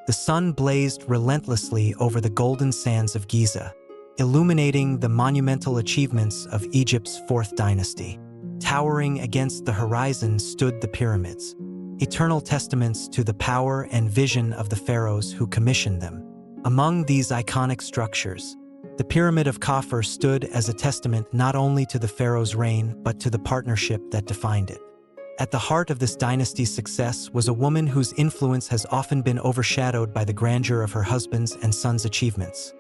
The sun blazed relentlessly over the golden sands of Giza, illuminating the monumental achievements of Egypt's Fourth Dynasty. Towering against the horizon stood the pyramids, eternal testaments to the power and vision of the pharaohs who commissioned them. Among these iconic structures, the Pyramid of Khafre stood as a testament not only to the pharaoh's reign but to the partnership that defined it. At the heart of this dynasty's success was a woman whose influence has often been overshadowed by the grandeur of her husband's and son's achievements.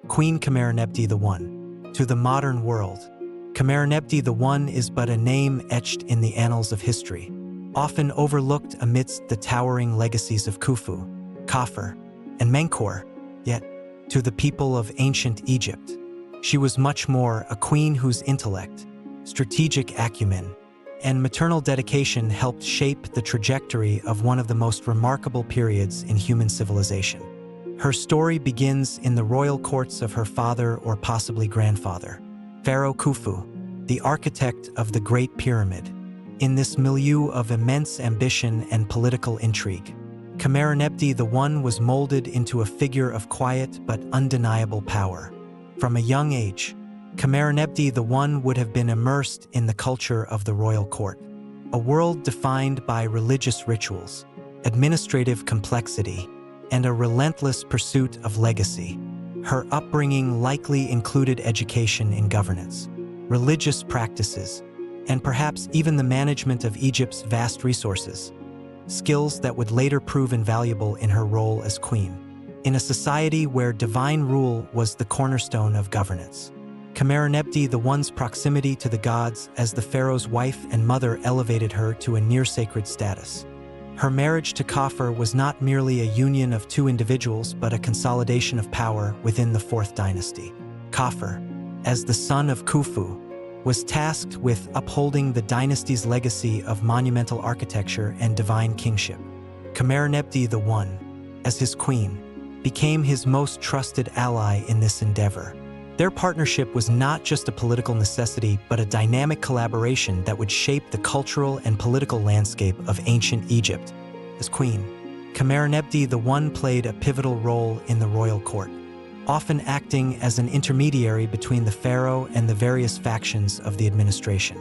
Queen Khamerernebty I. To the modern world, Khamerernebty I is but a name etched in the annals of history, often overlooked amidst the towering legacies of Khufu, Khafre, and Menkaure. Yet, to the people of ancient Egypt, she was much more, a queen whose intellect, strategic acumen, and maternal dedication helped shape the trajectory of one of the most remarkable periods in human civilization. Her story begins in the royal courts of her father or possibly grandfather, Pharaoh Khufu, the architect of the Great Pyramid. In this milieu of immense ambition and political intrigue, Khamerernebty I was molded into a figure of quiet but undeniable power. From a young age, Khamerernebty I would have been immersed in the culture of the royal court, a world defined by religious rituals, administrative complexity, and a relentless pursuit of legacy. Her upbringing likely included education in governance, religious practices, and perhaps even the management of Egypt's vast resources, skills that would later prove invaluable in her role as queen. In a society where divine rule was the cornerstone of governance, Khamerernebty I's proximity to the gods as the pharaoh's wife and mother elevated her to a near-sacred status. Her marriage to Khafre was not merely a union of two individuals but a consolidation of power within the Fourth Dynasty. Khafre, as the son of Khufu, was tasked with upholding the dynasty's legacy of monumental architecture and divine kingship. Khamerernebty I, as his queen, became his most trusted ally in this endeavor. Their partnership was not just a political necessity but a dynamic collaboration that would shape the cultural and political landscape of ancient Egypt. As queen, Khamerernebty I played a pivotal role in the royal court, often acting as an intermediary between the pharaoh and the various factions of the administration.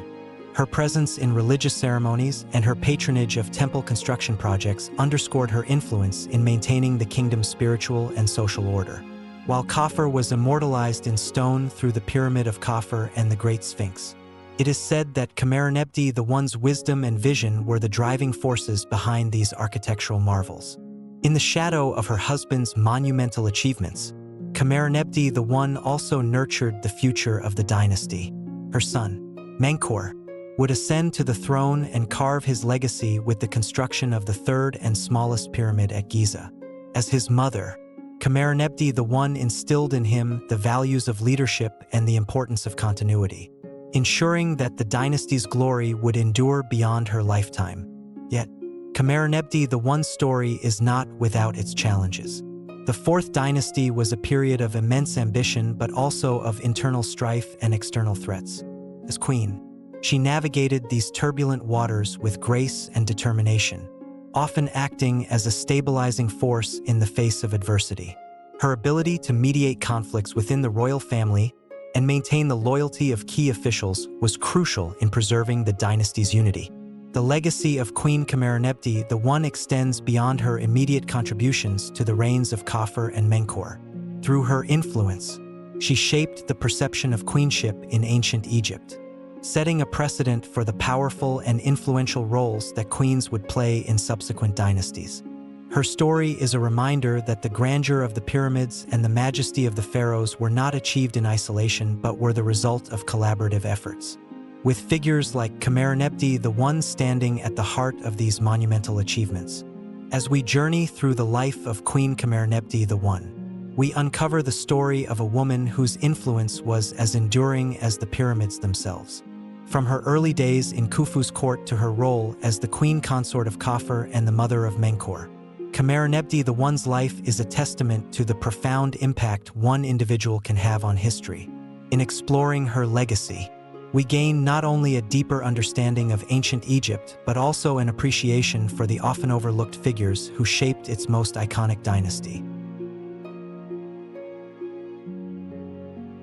Her presence in religious ceremonies and her patronage of temple construction projects underscored her influence in maintaining the kingdom's spiritual and social order. While Khafre was immortalized in stone through the Pyramid of Khafre and the Great Sphinx, it is said that Khamerernebty I's wisdom and vision were the driving forces behind these architectural marvels. In the shadow of her husband's monumental achievements, Khamerernebty I also nurtured the future of the dynasty. Her son, Menkaure, would ascend to the throne and carve his legacy with the construction of the third and smallest pyramid at Giza. As his mother, Khamerernebty I instilled in him the values of leadership and the importance of continuity, ensuring that the dynasty's glory would endure beyond her lifetime. Yet, Khamerernebty I's story is not without its challenges. The Fourth Dynasty was a period of immense ambition but also of internal strife and external threats. As queen, she navigated these turbulent waters with grace and determination, often acting as a stabilizing force in the face of adversity. Her ability to mediate conflicts within the royal family and maintain the loyalty of key officials was crucial in preserving the dynasty's unity. The legacy of Queen Khamerernebty I extends beyond her immediate contributions to the reigns of Khafre and Menkaure. Through her influence, she shaped the perception of queenship in ancient Egypt, setting a precedent for the powerful and influential roles that queens would play in subsequent dynasties. Her story is a reminder that the grandeur of the pyramids and the majesty of the pharaohs were not achieved in isolation but were the result of collaborative efforts, with figures like Khamerernebty I standing at the heart of these monumental achievements. As we journey through the life of Queen Khamerernebty I, we uncover the story of a woman whose influence was as enduring as the pyramids themselves. From her early days in Khufu's court to her role as the queen consort of Khafre and the mother of Menkaure, Khamerernebty I's life is a testament to the profound impact one individual can have on history. In exploring her legacy, we gain not only a deeper understanding of ancient Egypt, but also an appreciation for the often overlooked figures who shaped its most iconic dynasty.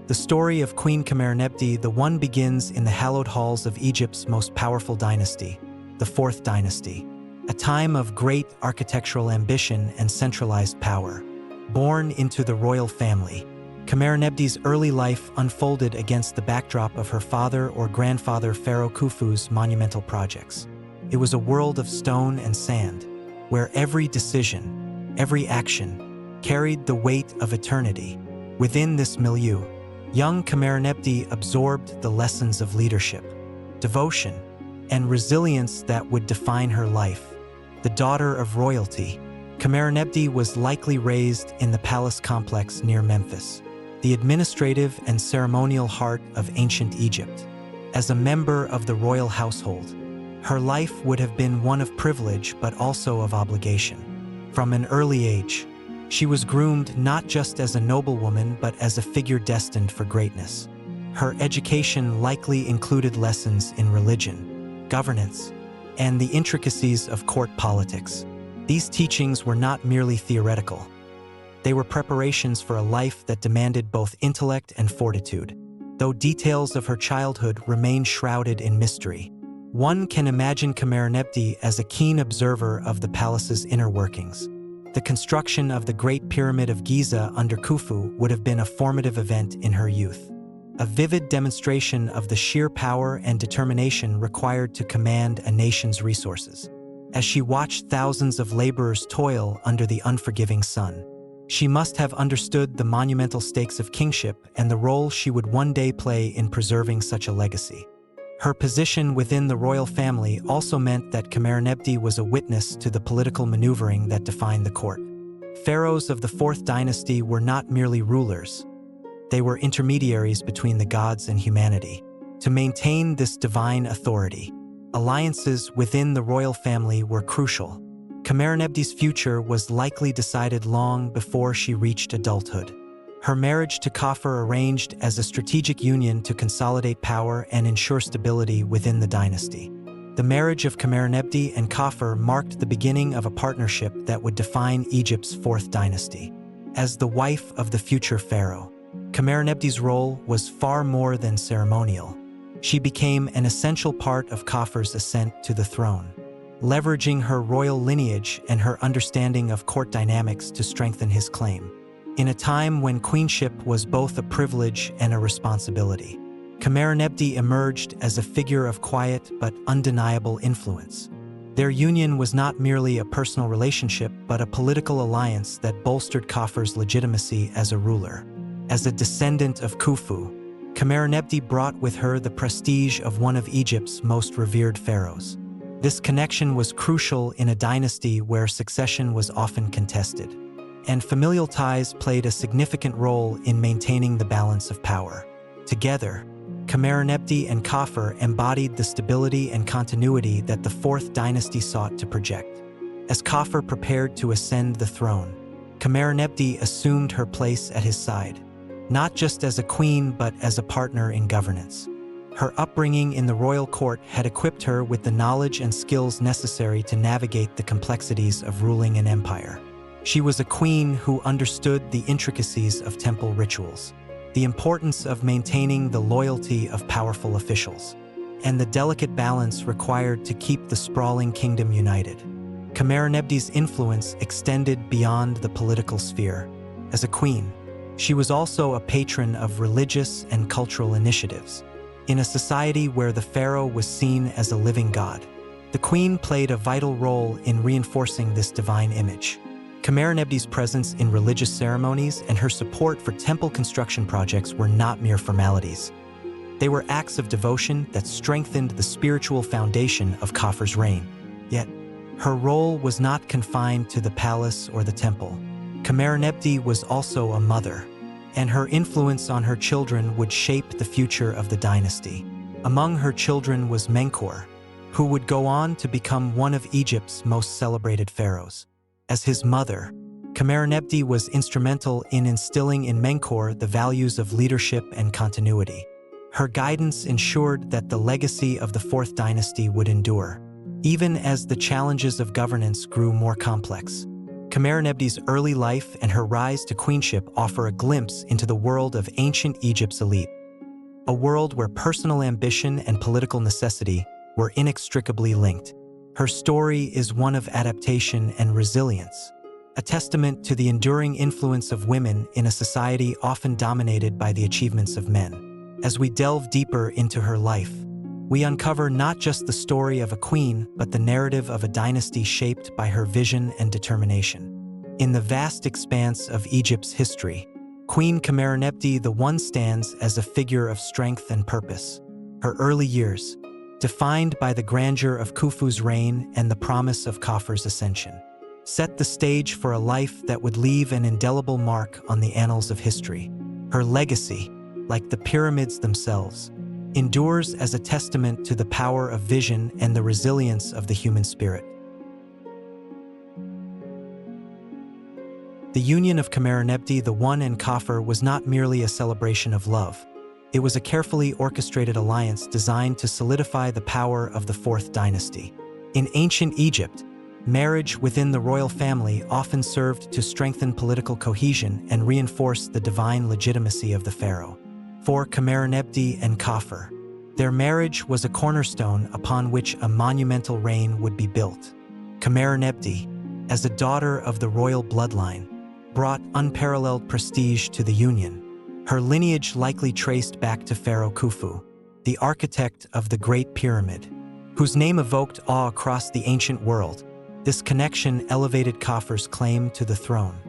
The story of Queen Khamerernebty I begins in the hallowed halls of Egypt's most powerful dynasty, the Fourth Dynasty, a time of great architectural ambition and centralized power. Born into the royal family, Khamerernebty's early life unfolded against the backdrop of her father or grandfather Pharaoh Khufu's monumental projects. It was a world of stone and sand, where every decision, every action, carried the weight of eternity. Within this milieu, young Khamerernebty absorbed the lessons of leadership, devotion, and resilience that would define her life. The daughter of royalty, Khamerernebty was likely raised in the palace complex near Memphis, the administrative and ceremonial heart of ancient Egypt. As a member of the royal household, her life would have been one of privilege but also of obligation. From an early age, she was groomed not just as a noblewoman but as a figure destined for greatness. Her education likely included lessons in religion, governance, and the intricacies of court politics. These teachings were not merely theoretical. They were preparations for a life that demanded both intellect and fortitude. Though details of her childhood remain shrouded in mystery, one can imagine Khamerernebty as a keen observer of the palace's inner workings. The construction of the Great Pyramid of Giza under Khufu would have been a formative event in her youth, a vivid demonstration of the sheer power and determination required to command a nation's resources. As she watched thousands of laborers toil under the unforgiving sun, she must have understood the monumental stakes of kingship and the role she would one day play in preserving such a legacy. Her position within the royal family also meant that Khamerernebty was a witness to the political maneuvering that defined the court. Pharaohs of the Fourth Dynasty were not merely rulers. They were intermediaries between the gods and humanity. To maintain this divine authority, alliances within the royal family were crucial. Khamerernebty's future was likely decided long before she reached adulthood. Her marriage to Khafre, arranged as a strategic union to consolidate power and ensure stability within the dynasty. The marriage of Khamerernebty and Khafre marked the beginning of a partnership that would define Egypt's Fourth Dynasty. As the wife of the future pharaoh, Khamerernebty's role was far more than ceremonial. She became an essential part of Khafre's ascent to the throne, leveraging her royal lineage and her understanding of court dynamics to strengthen his claim. In a time when queenship was both a privilege and a responsibility, Khamerernebty emerged as a figure of quiet but undeniable influence. Their union was not merely a personal relationship but a political alliance that bolstered Khafre's legitimacy as a ruler. As a descendant of Khufu, Khamerernebty brought with her the prestige of one of Egypt's most revered pharaohs. This connection was crucial in a dynasty where succession was often contested, and familial ties played a significant role in maintaining the balance of power. Together, Khamerernebty and Khafre embodied the stability and continuity that the Fourth Dynasty sought to project. As Khafre prepared to ascend the throne, Khamerernebty assumed her place at his side, not just as a queen but as a partner in governance. Her upbringing in the royal court had equipped her with the knowledge and skills necessary to navigate the complexities of ruling an empire. She was a queen who understood the intricacies of temple rituals, the importance of maintaining the loyalty of powerful officials, and the delicate balance required to keep the sprawling kingdom united. Khamerernebty's influence extended beyond the political sphere. As a queen, she was also a patron of religious and cultural initiatives. In a society where the pharaoh was seen as a living god, the queen played a vital role in reinforcing this divine image. Khamerernebty's presence in religious ceremonies and her support for temple construction projects were not mere formalities. They were acts of devotion that strengthened the spiritual foundation of Khafre's reign. Yet, her role was not confined to the palace or the temple. Khamerernebty was also a mother, and her influence on her children would shape the future of the dynasty. Among her children was Menkaure, who would go on to become one of Egypt's most celebrated pharaohs. As his mother, Khamerernebty was instrumental in instilling in Menkaure the values of leadership and continuity. Her guidance ensured that the legacy of the Fourth Dynasty would endure, even as the challenges of governance grew more complex. Khamenernebty's early life and her rise to queenship offer a glimpse into the world of ancient Egypt's elite, a world where personal ambition and political necessity were inextricably linked. Her story is one of adaptation and resilience, a testament to the enduring influence of women in a society often dominated by the achievements of men. As we delve deeper into her life, we uncover not just the story of a queen, but the narrative of a dynasty shaped by her vision and determination. In the vast expanse of Egypt's history, Queen Khamerernebty I stands as a figure of strength and purpose. Her early years, defined by the grandeur of Khufu's reign and the promise of Khafre's ascension, set the stage for a life that would leave an indelible mark on the annals of history. Her legacy, like the pyramids themselves, endures as a testament to the power of vision and the resilience of the human spirit. The union of Khamerernebty I and Khafre was not merely a celebration of love. It was a carefully orchestrated alliance designed to solidify the power of the Fourth Dynasty. In ancient Egypt, marriage within the royal family often served to strengthen political cohesion and reinforce the divine legitimacy of the pharaoh. For Khamerernebty and Khafre, their marriage was a cornerstone upon which a monumental reign would be built. Khamerernebty, as a daughter of the royal bloodline, brought unparalleled prestige to the union. Her lineage likely traced back to Pharaoh Khufu, the architect of the Great Pyramid, whose name evoked awe across the ancient world. This connection elevated Khafre's claim to the throne,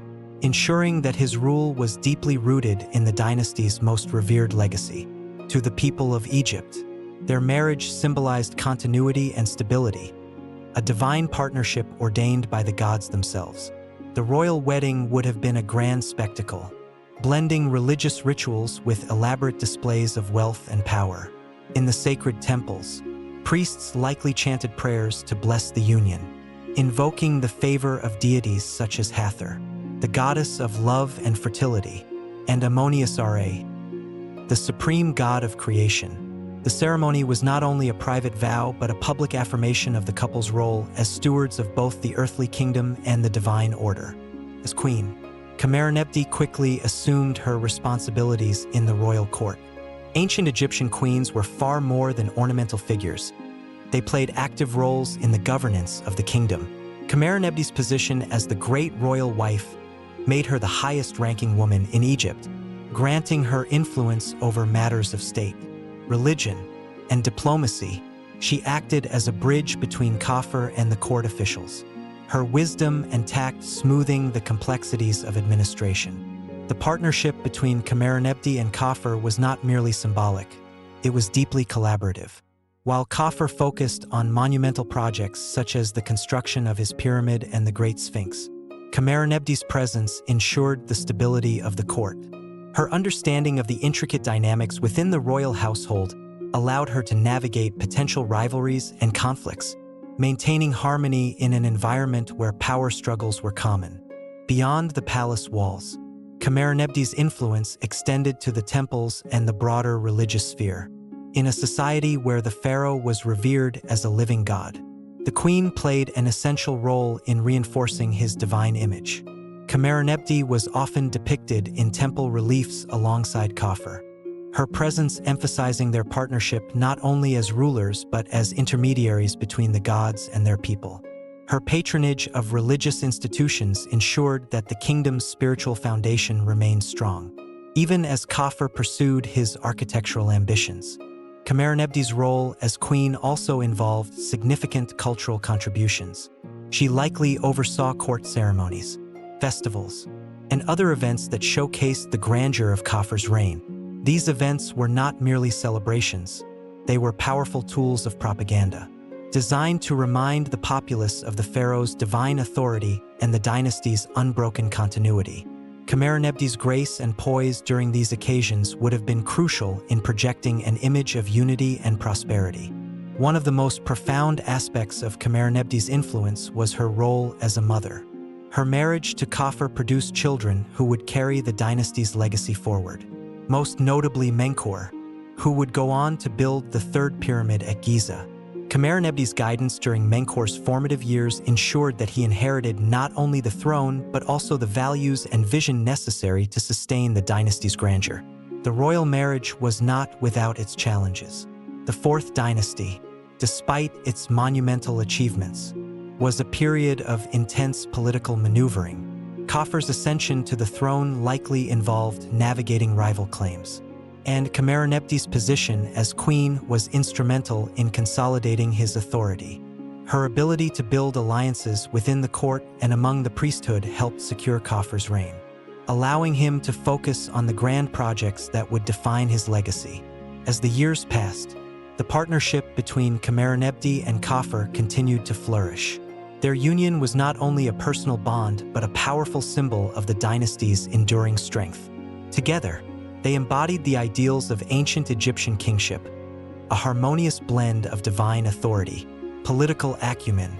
ensuring that his rule was deeply rooted in the dynasty's most revered legacy. To the people of Egypt, their marriage symbolized continuity and stability, a divine partnership ordained by the gods themselves. The royal wedding would have been a grand spectacle, blending religious rituals with elaborate displays of wealth and power. In the sacred temples, priests likely chanted prayers to bless the union, invoking the favor of deities such as Hathor, the goddess of love and fertility, and Amonisare, the supreme god of creation. The ceremony was not only a private vow, but a public affirmation of the couple's role as stewards of both the earthly kingdom and the divine order. As queen, Khamerernebty quickly assumed her responsibilities in the royal court. Ancient Egyptian queens were far more than ornamental figures. They played active roles in the governance of the kingdom. Khamerernebty's position as the great royal wife made her the highest-ranking woman in Egypt, granting her influence over matters of state, religion, and diplomacy. She acted as a bridge between Khafre and the court officials, her wisdom and tact smoothing the complexities of administration. The partnership between Khamerernebty and Khafre was not merely symbolic, it was deeply collaborative. While Khafre focused on monumental projects such as the construction of his pyramid and the Great Sphinx, Khamerernebty's presence ensured the stability of the court. Her understanding of the intricate dynamics within the royal household allowed her to navigate potential rivalries and conflicts, maintaining harmony in an environment where power struggles were common. Beyond the palace walls, Khamerernebty's influence extended to the temples and the broader religious sphere. In a society where the pharaoh was revered as a living god, the queen played an essential role in reinforcing his divine image. Khamerernebty was often depicted in temple reliefs alongside Khafre, her presence emphasizing their partnership not only as rulers but as intermediaries between the gods and their people. Her patronage of religious institutions ensured that the kingdom's spiritual foundation remained strong, even as Khafre pursued his architectural ambitions. Khamerernebty's role as queen also involved significant cultural contributions. She likely oversaw court ceremonies, festivals, and other events that showcased the grandeur of Khafre's reign. These events were not merely celebrations, they were powerful tools of propaganda, designed to remind the populace of the pharaoh's divine authority and the dynasty's unbroken continuity. Khamerernebty's grace and poise during these occasions would have been crucial in projecting an image of unity and prosperity. One of the most profound aspects of Khamerernebty's influence was her role as a mother. Her marriage to Khafre produced children who would carry the dynasty's legacy forward, most notably Menkaure, who would go on to build the third pyramid at Giza. Khamerernebty's guidance during Menkaure's formative years ensured that he inherited not only the throne but also the values and vision necessary to sustain the dynasty's grandeur. The royal marriage was not without its challenges. The Fourth Dynasty, despite its monumental achievements, was a period of intense political maneuvering. Khafre's ascension to the throne likely involved navigating rival claims, and Khamerernebty's position as queen was instrumental in consolidating his authority. Her ability to build alliances within the court and among the priesthood helped secure Khafre's reign, allowing him to focus on the grand projects that would define his legacy. As the years passed, the partnership between Khamerernebty and Khafre continued to flourish. Their union was not only a personal bond but a powerful symbol of the dynasty's enduring strength. Together, they embodied the ideals of ancient Egyptian kingship, a harmonious blend of divine authority, political acumen,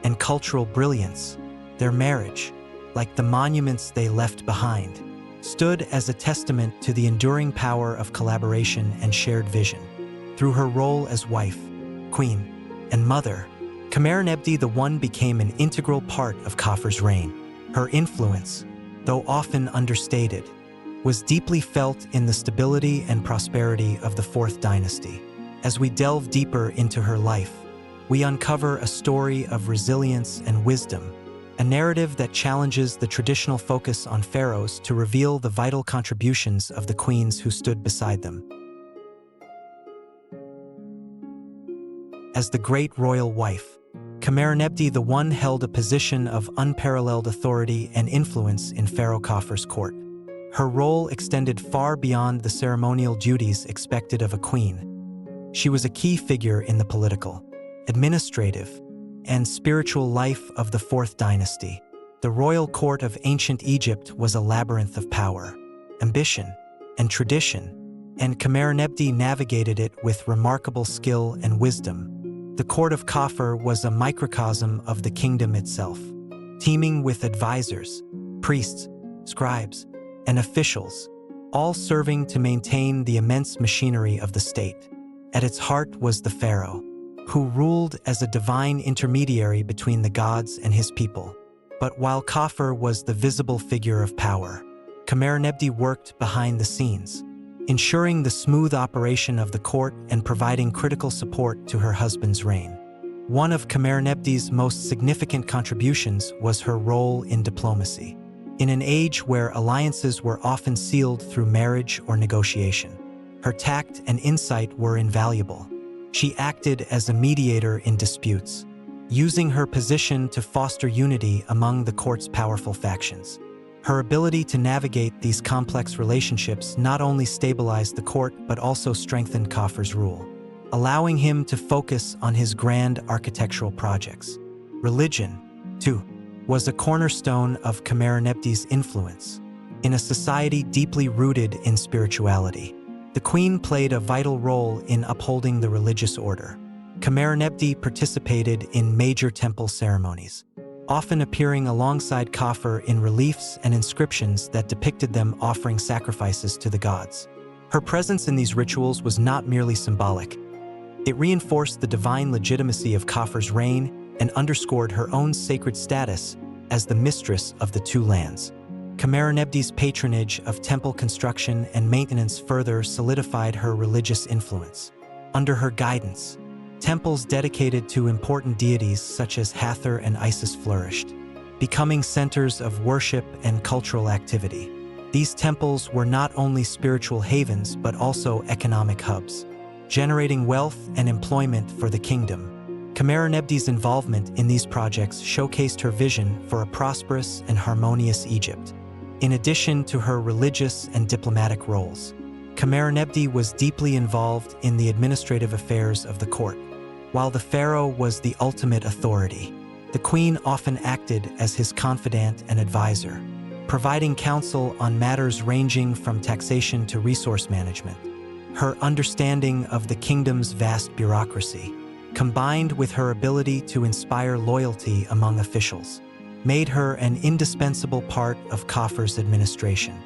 and cultural brilliance. Their marriage, like the monuments they left behind, stood as a testament to the enduring power of collaboration and shared vision. Through her role as wife, queen, and mother, Khamerernebty I became an integral part of Khafre's reign. Her influence, though often understated, was deeply felt in the stability and prosperity of the Fourth Dynasty. As we delve deeper into her life, we uncover a story of resilience and wisdom, a narrative that challenges the traditional focus on pharaohs to reveal the vital contributions of the queens who stood beside them. As the great royal wife, Khamerernebty I held a position of unparalleled authority and influence in Pharaoh Khafre's court. Her role extended far beyond the ceremonial duties expected of a queen. She was a key figure in the political, administrative, and spiritual life of the Fourth Dynasty. The royal court of ancient Egypt was a labyrinth of power, ambition, and tradition, and Khamerernebty navigated it with remarkable skill and wisdom. The court of Khafre was a microcosm of the kingdom itself, teeming with advisors, priests, scribes, and officials, all serving to maintain the immense machinery of the state. At its heart was the pharaoh, who ruled as a divine intermediary between the gods and his people. But while Khafre was the visible figure of power, Khamerernebty worked behind the scenes, ensuring the smooth operation of the court and providing critical support to her husband's reign. One of Khamerernebty's most significant contributions was her role in diplomacy. In an age where alliances were often sealed through marriage or negotiation, her tact and insight were invaluable. She acted as a mediator in disputes, using her position to foster unity among the court's powerful factions. Her ability to navigate these complex relationships not only stabilized the court but also strengthened Khafre's rule, allowing him to focus on his grand architectural projects. Religion, too, was a cornerstone of Khamerernebty's influence. In a society deeply rooted in spirituality, the queen played a vital role in upholding the religious order. Khamerernebty participated in major temple ceremonies, often appearing alongside Khafre in reliefs and inscriptions that depicted them offering sacrifices to the gods. Her presence in these rituals was not merely symbolic. It reinforced the divine legitimacy of Khafre's reign and underscored her own sacred status as the mistress of the two lands. Khamerernebty's patronage of temple construction and maintenance further solidified her religious influence. Under her guidance, temples dedicated to important deities such as Hathor and Isis flourished, becoming centers of worship and cultural activity. These temples were not only spiritual havens but also economic hubs, generating wealth and employment for the kingdom. Khamerernebty's involvement in these projects showcased her vision for a prosperous and harmonious Egypt. In addition to her religious and diplomatic roles, Khamerernebty was deeply involved in the administrative affairs of the court. While the pharaoh was the ultimate authority, the queen often acted as his confidant and advisor, providing counsel on matters ranging from taxation to resource management. Her understanding of the kingdom's vast bureaucracy, combined with her ability to inspire loyalty among officials, made her an indispensable part of Khafre's administration.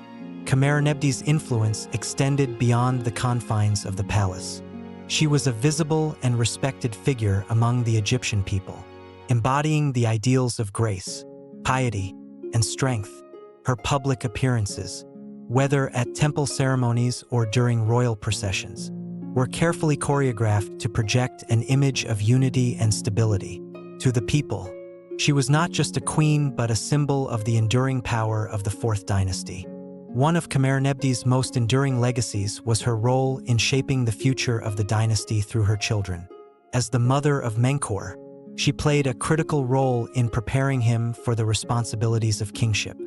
Khamerernebty's influence extended beyond the confines of the palace. She was a visible and respected figure among the Egyptian people, embodying the ideals of grace, piety, and strength. Her public appearances, whether at temple ceremonies or during royal processions, were carefully choreographed to project an image of unity and stability. To the people, she was not just a queen but a symbol of the enduring power of the Fourth Dynasty. One of Khamerernebty's most enduring legacies was her role in shaping the future of the dynasty through her children. As the mother of Menkaure, she played a critical role in preparing him for the responsibilities of kingship.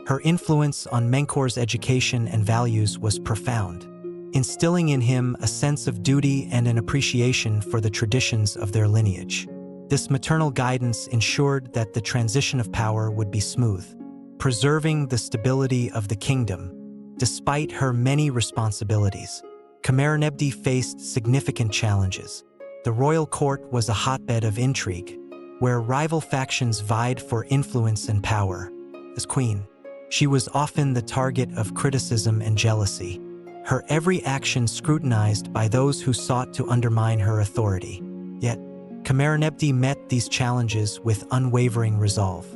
Her influence on Menkaure's education and values was profound, instilling in him a sense of duty and an appreciation for the traditions of their lineage. This maternal guidance ensured that the transition of power would be smooth, preserving the stability of the kingdom. Despite her many responsibilities, Khamerernebty faced significant challenges. The royal court was a hotbed of intrigue, where rival factions vied for influence and power. As queen, she was often the target of criticism and jealousy, her every action scrutinized by those who sought to undermine her authority. Yet, Khamerernebty met these challenges with unwavering resolve,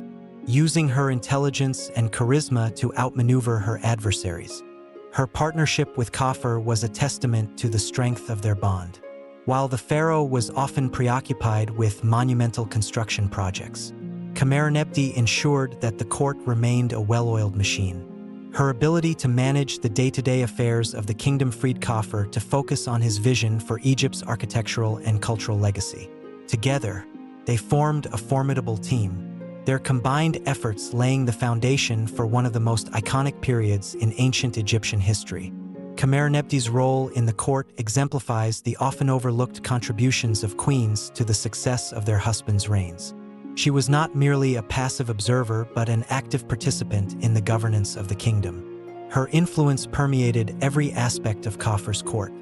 using her intelligence and charisma to outmaneuver her adversaries. Her partnership with Khafre was a testament to the strength of their bond. While the pharaoh was often preoccupied with monumental construction projects, Khamerernebty ensured that the court remained a well-oiled machine. Her ability to manage the day-to-day affairs of the kingdom freed Khafre to focus on his vision for Egypt's architectural and cultural legacy. Together, they formed a formidable team, their combined efforts laying the foundation for one of the most iconic periods in ancient Egyptian history. Khamerernebty's role in the court exemplifies the often overlooked contributions of queens to the success of their husbands' reigns. She was not merely a passive observer but an active participant in the governance of the kingdom. Her influence permeated every aspect of Khafre's court,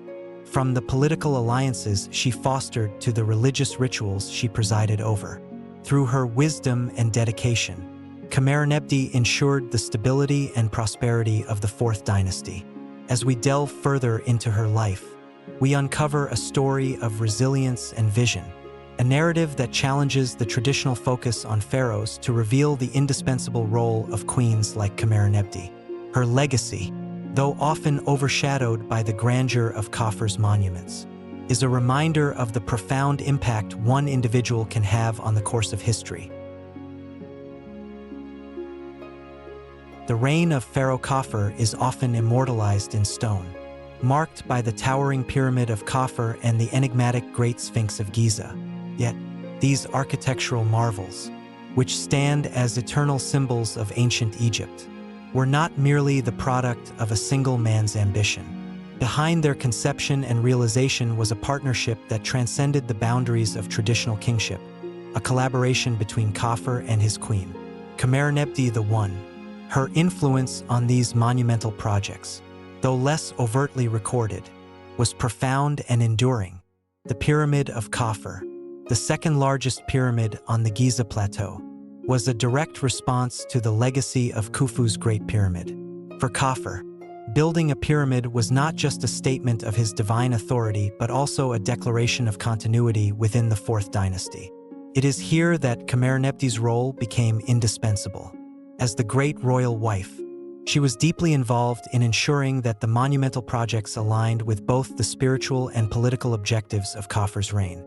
from the political alliances she fostered to the religious rituals she presided over. Through her wisdom and dedication, Khamerernebty ensured the stability and prosperity of the Fourth Dynasty. As we delve further into her life, we uncover a story of resilience and vision, a narrative that challenges the traditional focus on pharaohs to reveal the indispensable role of queens like Khamerernebty. Her legacy, though often overshadowed by the grandeur of Khafre's monuments, is a reminder of the profound impact one individual can have on the course of history. The reign of Pharaoh Khafre is often immortalized in stone, marked by the towering pyramid of Khafre and the enigmatic Great Sphinx of Giza. Yet, these architectural marvels, which stand as eternal symbols of ancient Egypt, were not merely the product of a single man's ambition. Behind their conception and realization was a partnership that transcended the boundaries of traditional kingship, a collaboration between Khafre and his queen, Khamerernebty I. Her influence on these monumental projects, though less overtly recorded, was profound and enduring. The Pyramid of Khafre, the second largest pyramid on the Giza Plateau, was a direct response to the legacy of Khufu's Great Pyramid. For Khafre, building a pyramid was not just a statement of his divine authority but also a declaration of continuity within the Fourth Dynasty. It is here that Khamerernebty's role became indispensable. As the great royal wife, she was deeply involved in ensuring that the monumental projects aligned with both the spiritual and political objectives of Khafre's reign.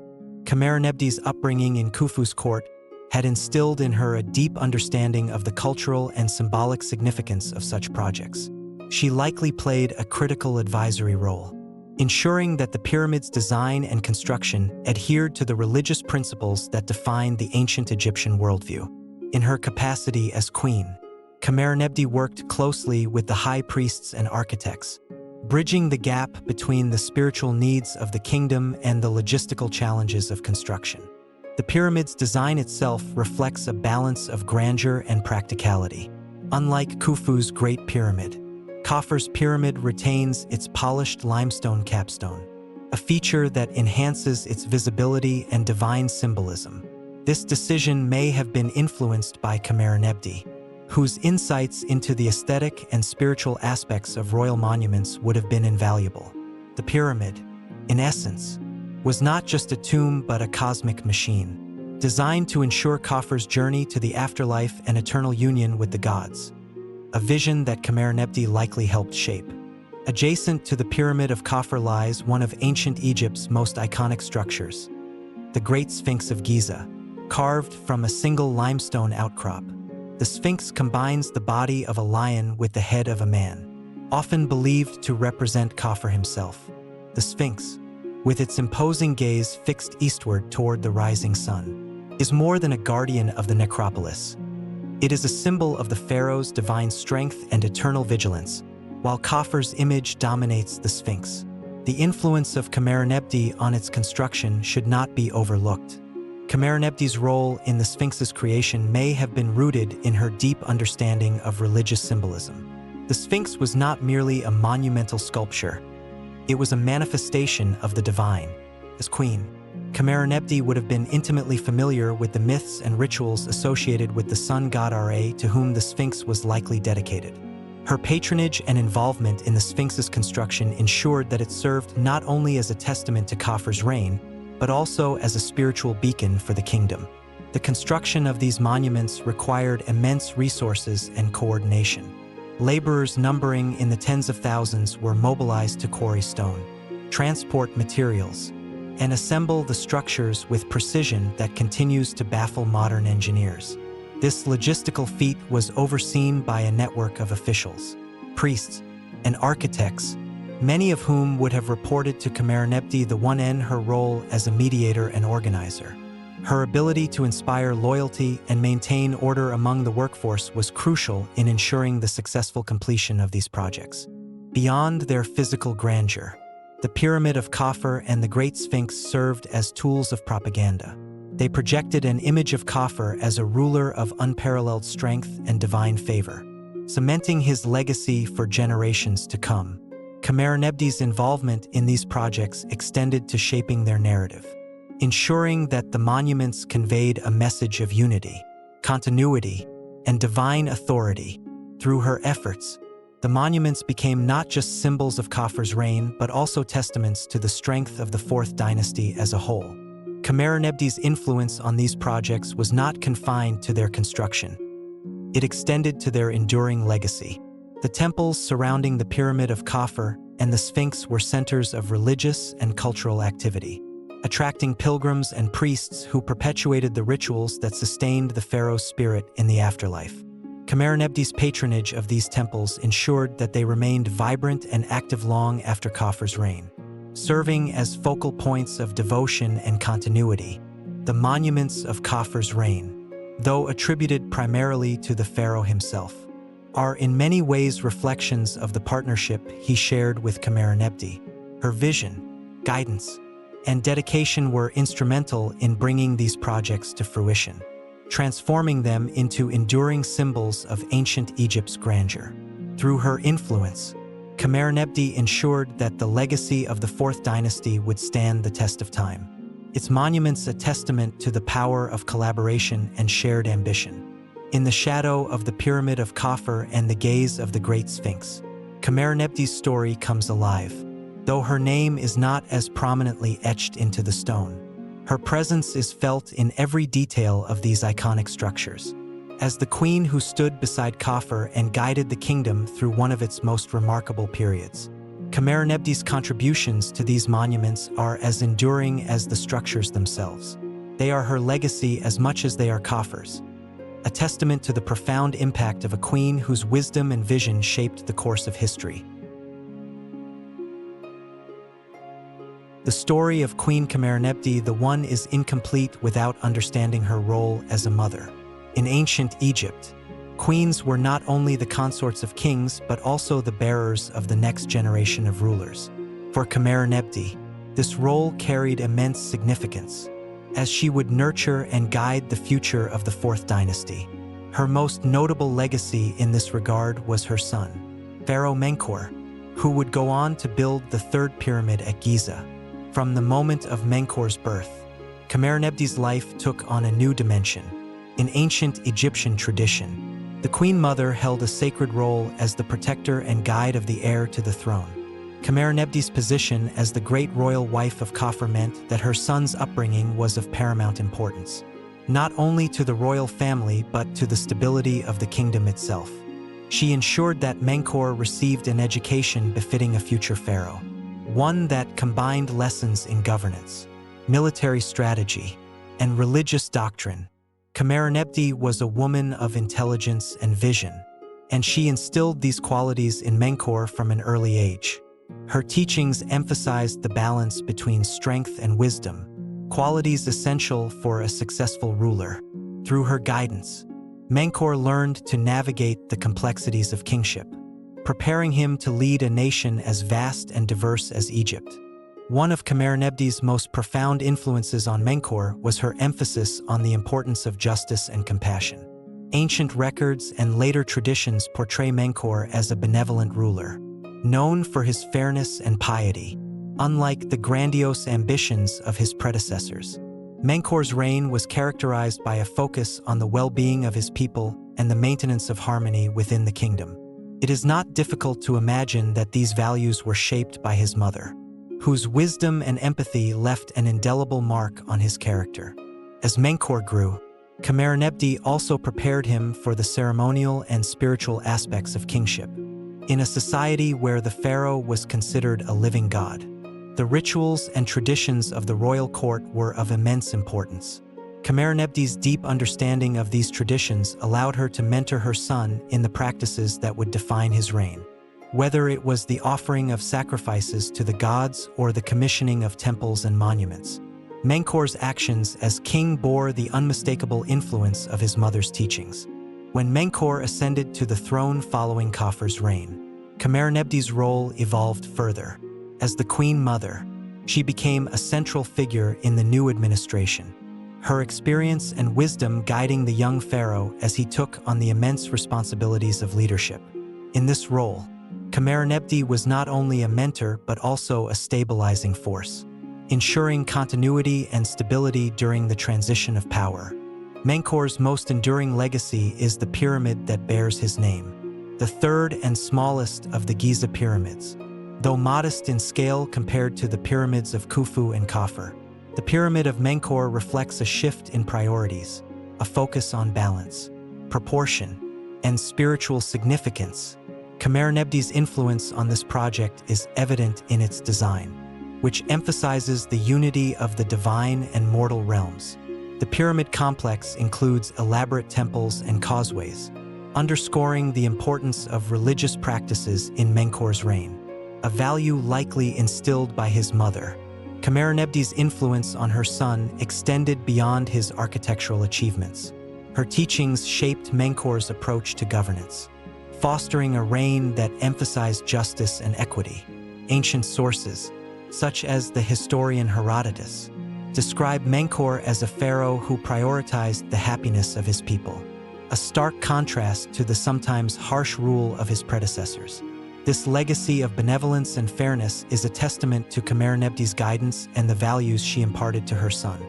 Khamerernebty's upbringing in Khufu's court had instilled in her a deep understanding of the cultural and symbolic significance of such projects. She likely played a critical advisory role, ensuring that the pyramid's design and construction adhered to the religious principles that defined the ancient Egyptian worldview. In her capacity as queen, Khamerernebty worked closely with the high priests and architects, bridging the gap between the spiritual needs of the kingdom and the logistical challenges of construction. The pyramid's design itself reflects a balance of grandeur and practicality. Unlike Khufu's Great Pyramid, Khafre's pyramid retains its polished limestone capstone, a feature that enhances its visibility and divine symbolism. This decision may have been influenced by Khamerernebty, whose insights into the aesthetic and spiritual aspects of royal monuments would have been invaluable. The pyramid, in essence, was not just a tomb but a cosmic machine, designed to ensure Khafre's journey to the afterlife and eternal union with the gods, a vision that Khamerernebty likely helped shape. Adjacent to the Pyramid of Khafre lies one of ancient Egypt's most iconic structures, the Great Sphinx of Giza, carved from a single limestone outcrop. The Sphinx combines the body of a lion with the head of a man, often believed to represent Khafre himself. The Sphinx, with its imposing gaze fixed eastward toward the rising sun, is more than a guardian of the necropolis. It is a symbol of the pharaoh's divine strength and eternal vigilance, while Khafre's image dominates the Sphinx. The influence of Khamerernebty on its construction should not be overlooked. Khamerernebty's role in the Sphinx's creation may have been rooted in her deep understanding of religious symbolism. The Sphinx was not merely a monumental sculpture. It was a manifestation of the divine. As queen, Khamerernebty would have been intimately familiar with the myths and rituals associated with the sun god Ra, to whom the Sphinx was likely dedicated. Her patronage and involvement in the Sphinx's construction ensured that it served not only as a testament to Khafre's reign, but also as a spiritual beacon for the kingdom. The construction of these monuments required immense resources and coordination. Laborers numbering in the tens of thousands were mobilized to quarry stone, transport materials, and assemble the structures with precision that continues to baffle modern engineers. This logistical feat was overseen by a network of officials, priests, and architects, many of whom would have reported to Khamerernebty her role as a mediator and organizer. Her ability to inspire loyalty and maintain order among the workforce was crucial in ensuring the successful completion of these projects. Beyond their physical grandeur, the Pyramid of Khafre and the Great Sphinx served as tools of propaganda. They projected an image of Khafre as a ruler of unparalleled strength and divine favor, cementing his legacy for generations to come. Khamerernebty's involvement in these projects extended to shaping their narrative, ensuring that the monuments conveyed a message of unity, continuity, and divine authority. Through her efforts, the monuments became not just symbols of Khafre's reign, but also testaments to the strength of the Fourth Dynasty as a whole. Khamerernebty's influence on these projects was not confined to their construction. It extended to their enduring legacy. The temples surrounding the Pyramid of Khafre and the Sphinx were centers of religious and cultural activity, attracting pilgrims and priests who perpetuated the rituals that sustained the pharaoh's spirit in the afterlife. Khamerernebty's patronage of these temples ensured that they remained vibrant and active long after Khafre's reign. Serving as focal points of devotion and continuity, the monuments of Khafre's reign, though attributed primarily to the pharaoh himself, are in many ways reflections of the partnership he shared with Khamerernebty. Her vision, guidance, and dedication were instrumental in bringing these projects to fruition, transforming them into enduring symbols of ancient Egypt's grandeur. Through her influence, Khamerernebty ensured that the legacy of the Fourth Dynasty would stand the test of time, its monuments a testament to the power of collaboration and shared ambition. In the shadow of the Pyramid of Khafre and the gaze of the Great Sphinx, Khamerernebty's story comes alive. Though her name is not as prominently etched into the stone, her presence is felt in every detail of these iconic structures. As the queen who stood beside Khafre and guided the kingdom through one of its most remarkable periods, Khamerernebty's contributions to these monuments are as enduring as the structures themselves. They are her legacy as much as they are Khafre's, a testament to the profound impact of a queen whose wisdom and vision shaped the course of history. The story of Queen Khamerernebty I is incomplete without understanding her role as a mother. In ancient Egypt, queens were not only the consorts of kings but also the bearers of the next generation of rulers. For Khamerernebty, this role carried immense significance, as she would nurture and guide the future of the Fourth Dynasty. Her most notable legacy in this regard was her son, Pharaoh Menkaure, who would go on to build the Third Pyramid at Giza. From the moment of Menkaure's birth, Khamerernebty's life took on a new dimension. In ancient Egyptian tradition, The Queen Mother held a sacred role as the protector and guide of the heir to the throne. Khamerernebty's position as the great royal wife of Khafre meant that her son's upbringing was of paramount importance, not only to the royal family but to the stability of the kingdom itself. She ensured that Menkaure received an education befitting a future pharaoh, one that combined lessons in governance, military strategy, and religious doctrine. Khamerernebty was a woman of intelligence and vision, and she instilled these qualities in Menkaure from an early age. Her teachings emphasized the balance between strength and wisdom, qualities essential for a successful ruler. Through her guidance, Menkaure learned to navigate the complexities of kingship, preparing him to lead a nation as vast and diverse as Egypt. One of Khamerernebty's most profound influences on Menkaure was her emphasis on the importance of justice and compassion. Ancient records and later traditions portray Menkaure as a benevolent ruler, known for his fairness and piety. Unlike the grandiose ambitions of his predecessors, Menkaure's reign was characterized by a focus on the well-being of his people and the maintenance of harmony within the kingdom. It is not difficult to imagine that these values were shaped by his mother, whose wisdom and empathy left an indelible mark on his character. As Menkaure grew, Khamerernebty also prepared him for the ceremonial and spiritual aspects of kingship. In a society where the pharaoh was considered a living god, the rituals and traditions of the royal court were of immense importance. Khamerernebty's deep understanding of these traditions allowed her to mentor her son in the practices that would define his reign. Whether it was the offering of sacrifices to the gods or the commissioning of temples and monuments, Menkaure's actions as king bore the unmistakable influence of his mother's teachings. When Menkaure ascended to the throne following Khafre's reign, Khamerernebty's role evolved further. As the Queen Mother, she became a central figure in the new administration, her experience and wisdom guiding the young pharaoh as he took on the immense responsibilities of leadership. In this role, Khamerernebty was not only a mentor but also a stabilizing force, ensuring continuity and stability during the transition of power. Menkaure's most enduring legacy is the pyramid that bears his name, the third and smallest of the Giza Pyramids. Though modest in scale compared to the pyramids of Khufu and Khafre, the Pyramid of Menkaure reflects a shift in priorities, a focus on balance, proportion, and spiritual significance. Khamerernebty's influence on this project is evident in its design, which emphasizes the unity of the divine and mortal realms. The pyramid complex includes elaborate temples and causeways, underscoring the importance of religious practices in Menkaure's reign, a value likely instilled by his mother. Khamerernebty's influence on her son extended beyond his architectural achievements. Her teachings shaped Menkaure's approach to governance, fostering a reign that emphasized justice and equity. Ancient sources, such as the historian Herodotus, describe Menkaure as a pharaoh who prioritized the happiness of his people, a stark contrast to the sometimes harsh rule of his predecessors. This legacy of benevolence and fairness is a testament to Khamerernebty's guidance and the values she imparted to her son.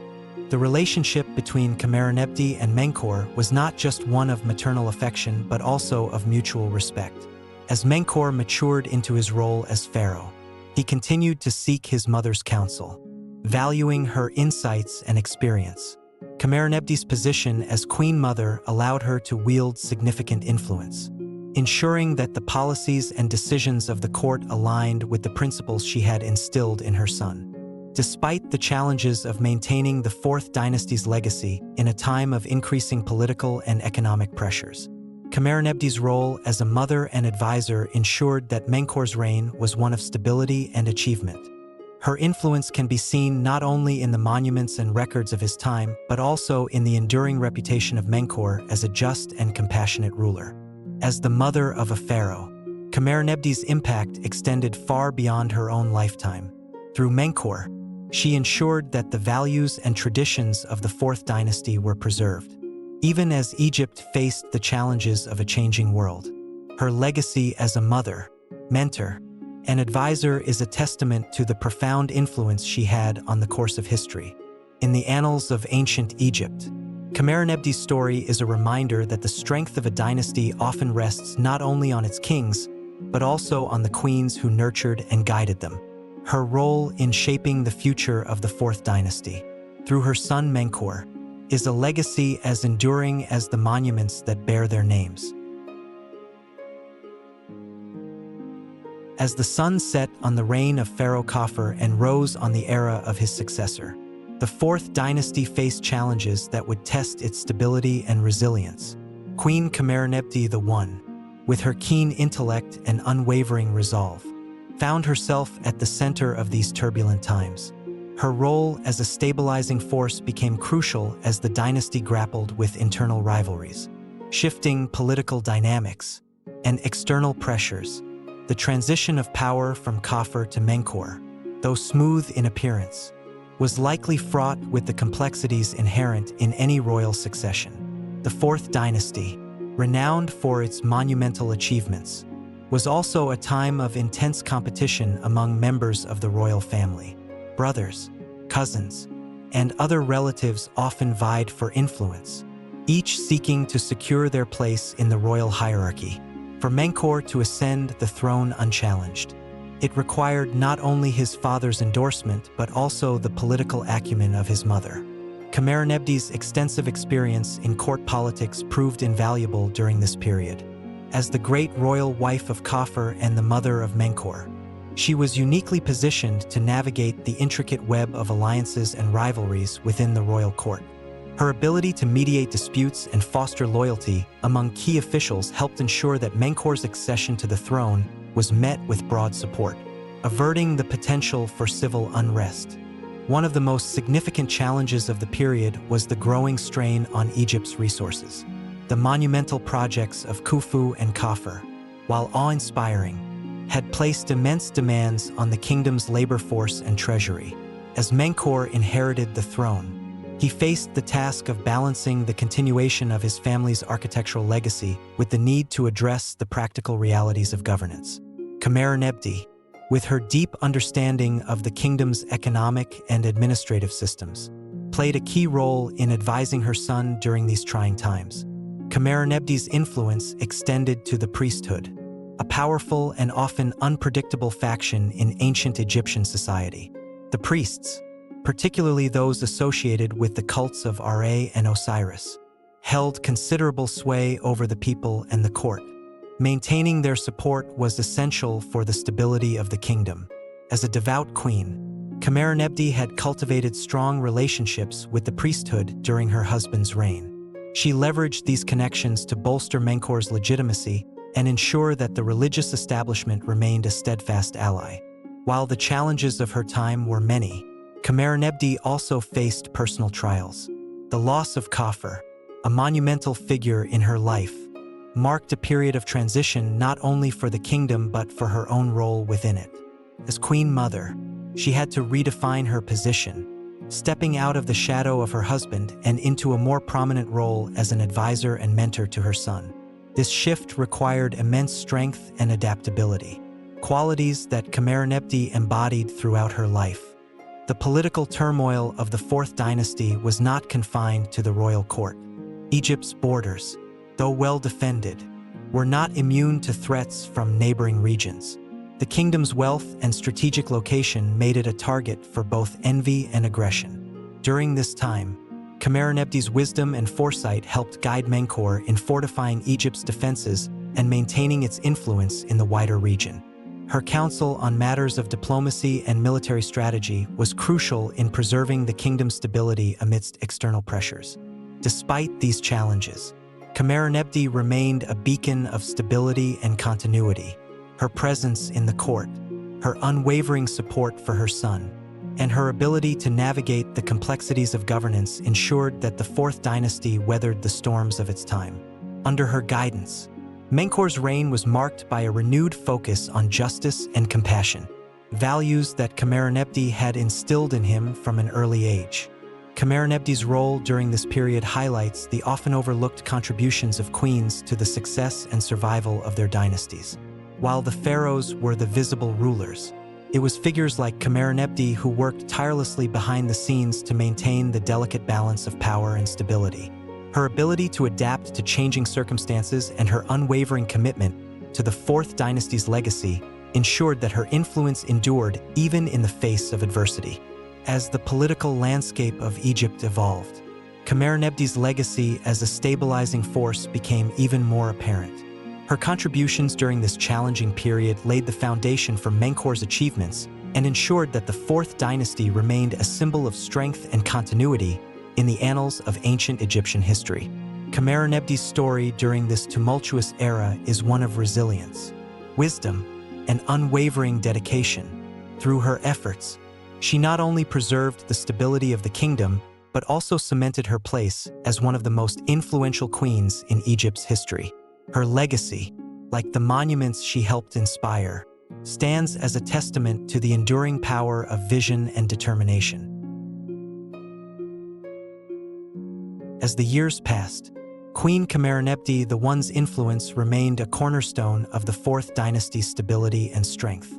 The relationship between Khamerernebty and Menkaure was not just one of maternal affection but also of mutual respect. As Menkaure matured into his role as pharaoh, he continued to seek his mother's counsel, valuing her insights and experience. Khamerernebty's position as Queen Mother allowed her to wield significant influence, ensuring that the policies and decisions of the court aligned with the principles she had instilled in her son. Despite the challenges of maintaining the Fourth Dynasty's legacy in a time of increasing political and economic pressures, Khamerernebty's role as a mother and advisor ensured that Menkaure's reign was one of stability and achievement. Her influence can be seen not only in the monuments and records of his time, but also in the enduring reputation of Menkaure as a just and compassionate ruler. As the mother of a pharaoh, Khamerernebty's impact extended far beyond her own lifetime. Through Menkaure, she ensured that the values and traditions of the Fourth Dynasty were preserved. Even as Egypt faced the challenges of a changing world, her legacy as a mother, mentor, and advisor is a testament to the profound influence she had on the course of history. In the annals of ancient Egypt, Khamerernebty's story is a reminder that the strength of a dynasty often rests not only on its kings, but also on the queens who nurtured and guided them. Her role in shaping the future of the Fourth Dynasty, through her son Menkaure, is a legacy as enduring as the monuments that bear their names. As the sun set on the reign of Pharaoh Khafre and rose on the era of his successor, the Fourth Dynasty faced challenges that would test its stability and resilience. Queen Khamerernebty I, with her keen intellect and unwavering resolve, found herself at the center of these turbulent times. Her role as a stabilizing force became crucial as the dynasty grappled with internal rivalries, shifting political dynamics, and external pressures. The transition of power from Khafre to Menkaure, though smooth in appearance, was likely fraught with the complexities inherent in any royal succession. The Fourth Dynasty, renowned for its monumental achievements, was also a time of intense competition among members of the royal family. Brothers, cousins, and other relatives often vied for influence, each seeking to secure their place in the royal hierarchy. For Menkaure to ascend the throne unchallenged, it required not only his father's endorsement but also the political acumen of his mother. Khamerernebty's extensive experience in court politics proved invaluable during this period. As the great royal wife of Khafre and the mother of Menkaure, she was uniquely positioned to navigate the intricate web of alliances and rivalries within the royal court. Her ability to mediate disputes and foster loyalty among key officials helped ensure that Menkaure's accession to the throne was met with broad support, averting the potential for civil unrest. One of the most significant challenges of the period was the growing strain on Egypt's resources. The monumental projects of Khufu and Khafre, while awe-inspiring, had placed immense demands on the kingdom's labor force and treasury. As Menkaure inherited the throne, he faced the task of balancing the continuation of his family's architectural legacy with the need to address the practical realities of governance. Khamerernebty, with her deep understanding of the kingdom's economic and administrative systems, played a key role in advising her son during these trying times. Khamerernebty's influence extended to the priesthood, a powerful and often unpredictable faction in ancient Egyptian society. The priests, particularly those associated with the cults of Ra and Osiris, held considerable sway over the people and the court. Maintaining their support was essential for the stability of the kingdom. As a devout queen, Khamerernebty had cultivated strong relationships with the priesthood during her husband's reign. She leveraged these connections to bolster Menkaure's legitimacy and ensure that the religious establishment remained a steadfast ally. While the challenges of her time were many, Khamerernebty also faced personal trials. The loss of Khafre, a monumental figure in her life, marked a period of transition not only for the kingdom but for her own role within it. As Queen Mother, she had to redefine her position, stepping out of the shadow of her husband and into a more prominent role as an advisor and mentor to her son. This shift required immense strength and adaptability, qualities that Khamerernebty embodied throughout her life. The political turmoil of the Fourth Dynasty was not confined to the royal court. Egypt's borders, though well defended, were not immune to threats from neighboring regions. The kingdom's wealth and strategic location made it a target for both envy and aggression. During this time, Khamerernebty's wisdom and foresight helped guide Menkaure in fortifying Egypt's defenses and maintaining its influence in the wider region. Her counsel on matters of diplomacy and military strategy was crucial in preserving the kingdom's stability amidst external pressures. Despite these challenges, Khamerernebty remained a beacon of stability and continuity. Her presence in the court, her unwavering support for her son, and her ability to navigate the complexities of governance ensured that the Fourth Dynasty weathered the storms of its time. Under her guidance, Menkaure's reign was marked by a renewed focus on justice and compassion, values that Khamerernebty had instilled in him from an early age. Khamerernebty's role during this period highlights the often overlooked contributions of queens to the success and survival of their dynasties. While the pharaohs were the visible rulers, it was figures like Khamerernebty who worked tirelessly behind the scenes to maintain the delicate balance of power and stability. Her ability to adapt to changing circumstances and her unwavering commitment to the Fourth Dynasty's legacy ensured that her influence endured even in the face of adversity. As the political landscape of Egypt evolved, Khamene't's legacy as a stabilizing force became even more apparent. Her contributions during this challenging period laid the foundation for Menkaure's achievements and ensured that the Fourth Dynasty remained a symbol of strength and continuity in the annals of ancient Egyptian history. Khamene't's story during this tumultuous era is one of resilience, wisdom, and unwavering dedication. Through her efforts, she not only preserved the stability of the kingdom, but also cemented her place as one of the most influential queens in Egypt's history. Her legacy, like the monuments she helped inspire, stands as a testament to the enduring power of vision and determination. As the years passed, Queen Khamerernebty I's influence remained a cornerstone of the Fourth Dynasty's stability and strength.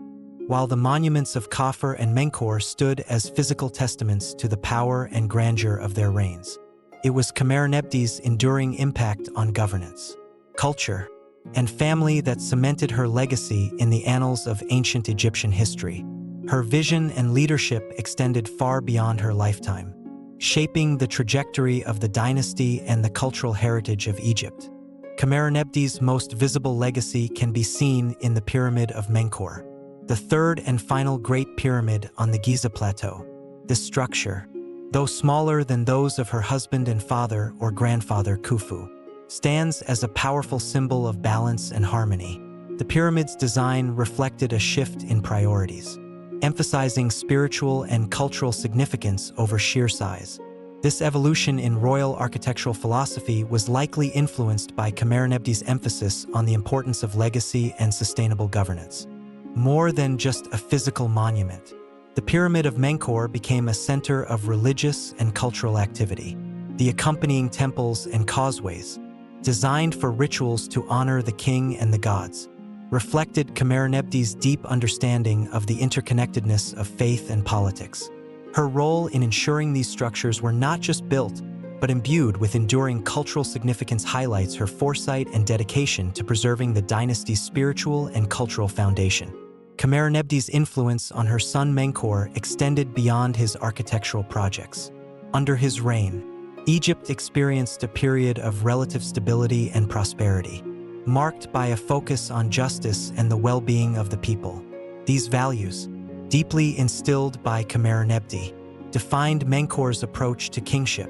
While the monuments of Khafre and Menkaure stood as physical testaments to the power and grandeur of their reigns, it was Khamerernebty's enduring impact on governance, culture, and family that cemented her legacy in the annals of ancient Egyptian history. Her vision and leadership extended far beyond her lifetime, shaping the trajectory of the dynasty and the cultural heritage of Egypt. Khamerernebty's most visible legacy can be seen in the Pyramid of Menkaure, the third and final Great Pyramid on the Giza Plateau. This structure, though smaller than those of her husband and father or grandfather Khufu, stands as a powerful symbol of balance and harmony. The pyramid's design reflected a shift in priorities, emphasizing spiritual and cultural significance over sheer size. This evolution in royal architectural philosophy was likely influenced by Khamerernebty's emphasis on the importance of legacy and sustainable governance. More than just a physical monument, the Pyramid of Menkaure became a center of religious and cultural activity. The accompanying temples and causeways, designed for rituals to honor the king and the gods, reflected Khamerernebty's deep understanding of the interconnectedness of faith and politics. Her role in ensuring these structures were not just built, but imbued with enduring cultural significance highlights her foresight and dedication to preserving the dynasty's spiritual and cultural foundation. Khamerernebty's influence on her son Menkaure extended beyond his architectural projects. Under his reign, Egypt experienced a period of relative stability and prosperity, marked by a focus on justice and the well-being of the people. These values, deeply instilled by Khamerernebty, defined Menkaure's approach to kingship.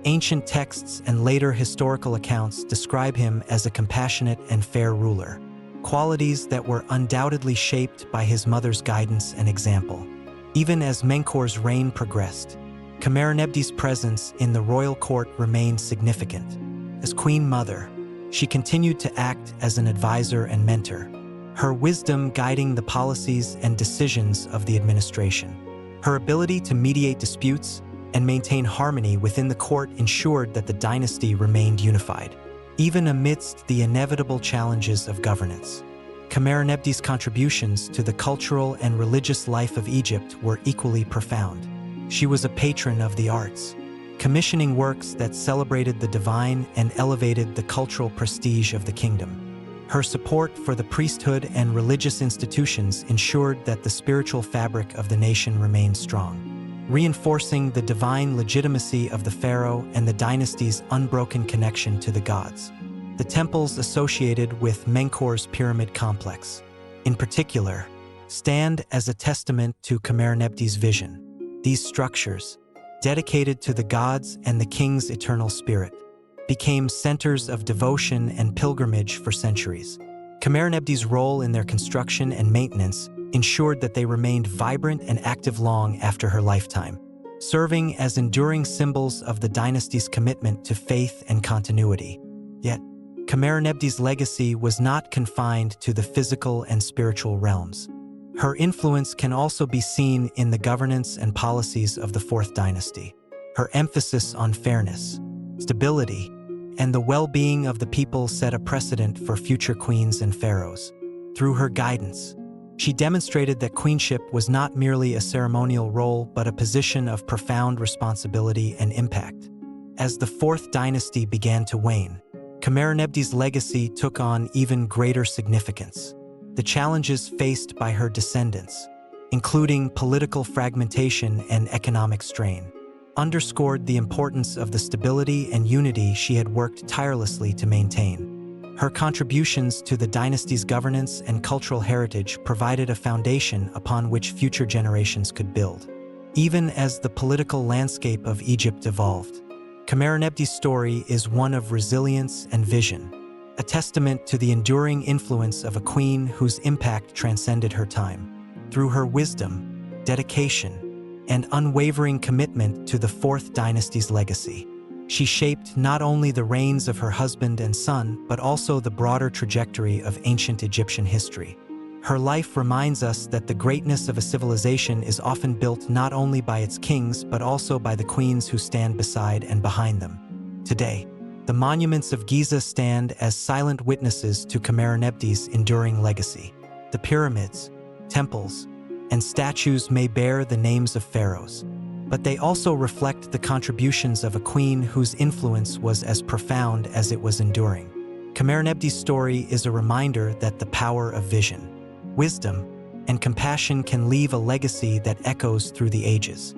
Ancient texts and later historical accounts describe him as a compassionate and fair ruler, qualities that were undoubtedly shaped by his mother's guidance and example. Even as Menkaure's reign progressed, Khamerernebty's presence in the royal court remained significant. As Queen Mother, she continued to act as an advisor and mentor, her wisdom guiding the policies and decisions of the administration. Her ability to mediate disputes and maintain harmony within the court ensured that the dynasty remained unified, even amidst the inevitable challenges of governance. Khamerernebty's contributions to the cultural and religious life of Egypt were equally profound. She was a patron of the arts, commissioning works that celebrated the divine and elevated the cultural prestige of the kingdom. Her support for the priesthood and religious institutions ensured that the spiritual fabric of the nation remained strong, reinforcing the divine legitimacy of the pharaoh and the dynasty's unbroken connection to the gods. The temples associated with Menkaure's pyramid complex, in particular, stand as a testament to Khamerernebty's vision. These structures, dedicated to the gods and the king's eternal spirit, became centers of devotion and pilgrimage for centuries. Khamerernebty's role in their construction and maintenance ensured that they remained vibrant and active long after her lifetime, serving as enduring symbols of the dynasty's commitment to faith and continuity. Yet, Khamerernebty's legacy was not confined to the physical and spiritual realms. Her influence can also be seen in the governance and policies of the Fourth Dynasty. Her emphasis on fairness, stability, and the well-being of the people set a precedent for future queens and pharaohs. Through her guidance, she demonstrated that queenship was not merely a ceremonial role but a position of profound responsibility and impact. As the Fourth Dynasty began to wane, Khamene'nebti's legacy took on even greater significance. The challenges faced by her descendants, including political fragmentation and economic strain, underscored the importance of the stability and unity she had worked tirelessly to maintain. Her contributions to the dynasty's governance and cultural heritage provided a foundation upon which future generations could build. Even as the political landscape of Egypt evolved, Khamene'nebti's story is one of resilience and vision, a testament to the enduring influence of a queen whose impact transcended her time. Through her wisdom, dedication, and unwavering commitment to the Fourth Dynasty's legacy, she shaped not only the reigns of her husband and son, but also the broader trajectory of ancient Egyptian history. Her life reminds us that the greatness of a civilization is often built not only by its kings, but also by the queens who stand beside and behind them. Today, the monuments of Giza stand as silent witnesses to Khamene'nebti's enduring legacy. The pyramids, temples, and statues may bear the names of pharaohs, but they also reflect the contributions of a queen whose influence was as profound as it was enduring. Khamene'nebti's story is a reminder that the power of vision, wisdom, and compassion can leave a legacy that echoes through the ages.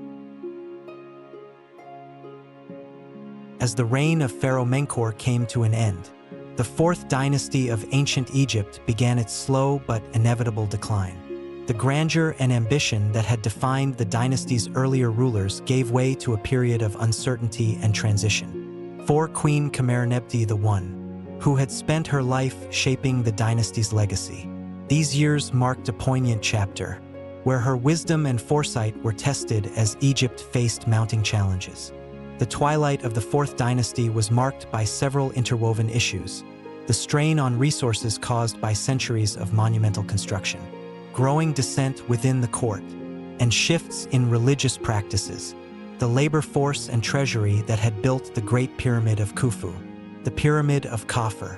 As the reign of Pharaoh Menkaure came to an end, the Fourth Dynasty of ancient Egypt began its slow but inevitable decline. The grandeur and ambition that had defined the dynasty's earlier rulers gave way to a period of uncertainty and transition. For Queen Khamerernebty I, who had spent her life shaping the dynasty's legacy, these years marked a poignant chapter, where her wisdom and foresight were tested as Egypt faced mounting challenges. The twilight of the Fourth Dynasty was marked by several interwoven issues: the strain on resources caused by centuries of monumental construction, growing dissent within the court, and shifts in religious practices, the labor force and treasury that had built the Great Pyramid of Khufu, the Pyramid of Khafre,